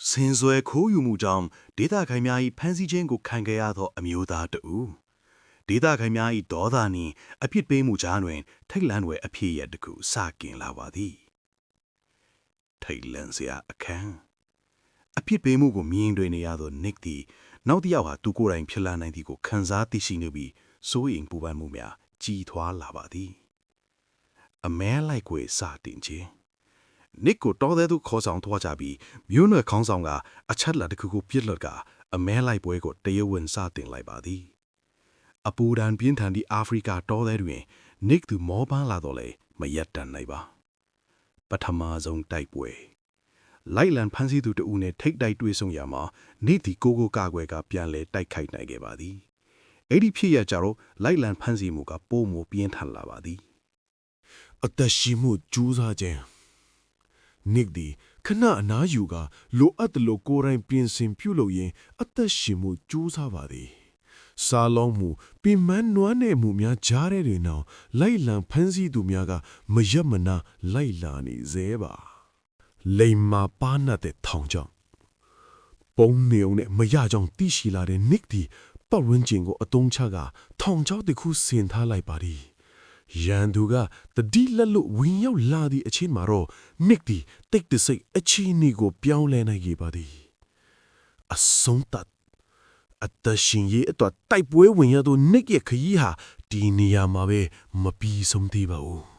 စင်စွဲခိုးယူမှုကြောင့်ဒေသခိုင်များ၏ဖမ်းဆီးခြင်းကိုခံခဲ့ရသောအမျိုးသားတဦးဒေသခိုင်များ၏ဒေါသနှင့်အပြစ်ပေးမှုကြားတွင်ထိတ်လန့်ွယ်အဖြစ်ရတစ်ခုစတင်လာပါသည်ထိတ်လန့်စရာအခန်းအပြစ်ပေးမှုကိုမြင်တွေ့နေရသော Nick သည်နောက်တစ်ယောက်ဟာသူကိုယ်တိုင်ဖြစ်လာနိုင်သည်ကိုခံစားသိရှိနေပြီးစိုးရိမ်ပူပန်မှုများကြီးထွားလာပါသည်အမဲလိုက်ကိုစတင်ခြင်းNick ကိုတော်တဲ့သူခေါ်ဆောင်သွားကြပြီးမြို့နယ်ခေါင်းဆောင်ကအချက်လက်တစ်ခုကိုပြစ်လွတ်ကအမဲလိုက်ပွဲကိုတရဝင်းစတင်လိုက်ပါသည်အပူဒဏ်ပြင်းထန်သည့်အာဖရိကတော်တဲ့တွင် Nick သူမောပန်းလာတော့လေမရက်တန်နိုင်ပါပထမဆုံးတိုက်ပွဲလိုက်လံဖမ်းဆီးသူတဦးနဲ့ထိတ်တိုက်တွေ့ဆုံရမှာ Nick ဒီကိုကာကွယ်ကပြန်လဲတိုက်ခိုက်နိုင်ခဲ့ပါသည်အဲ့ဒီဖြစ်ရကြတော့လိုက်လံဖမ်းဆီးမှုကပိုမိုပြင်းထန်လာပါသည်အသက်ရှင်မှုကြိုးစားခြင်းNick ဒီခဏအနားယူကလိုအပ်တယ်လို့ကိုယ်တိုင်ပြင်ဆင်ပြုလုပ်ရင်အသက်ရှင်မှုကြိုးစားပါသည်စားလုံးမှုပင်မနွမ်းနယ်မှုများကြားတဲ့တွင်တော့လိုက်လံဖမ်းဆီးသူများကမရမနာလိုက်လာနေသေးပါလိမ်မာပါနတဲ့ထောင်ကြောင့်ပုံနေုံနဲ့မရကြောင်တိရှိလာတဲ့ Nick ဒီပတ်ဝန်းကျင်ကိုအတုံးချကထောင်ချောက်တစ်ခုဆင်ထားလိုက်ပါသည်ရန်သူကတတိလက်လို့ဝင်ရောက်လာသည့်အချိန်မှာတော့ Nick ဒီတိတ်တဆိတ်အချီနီကိုပြောင်းလဲနိုင်ခဲ့ပါသည်အဆုံးသတ်အတရှင်ရဲ့အတွက်တိုက်ပွဲဝင်ရသော Nick ရဲ့ခရီးဟာဒီနေရာမှာပဲမပြီးဆုံးသေးပါဘူး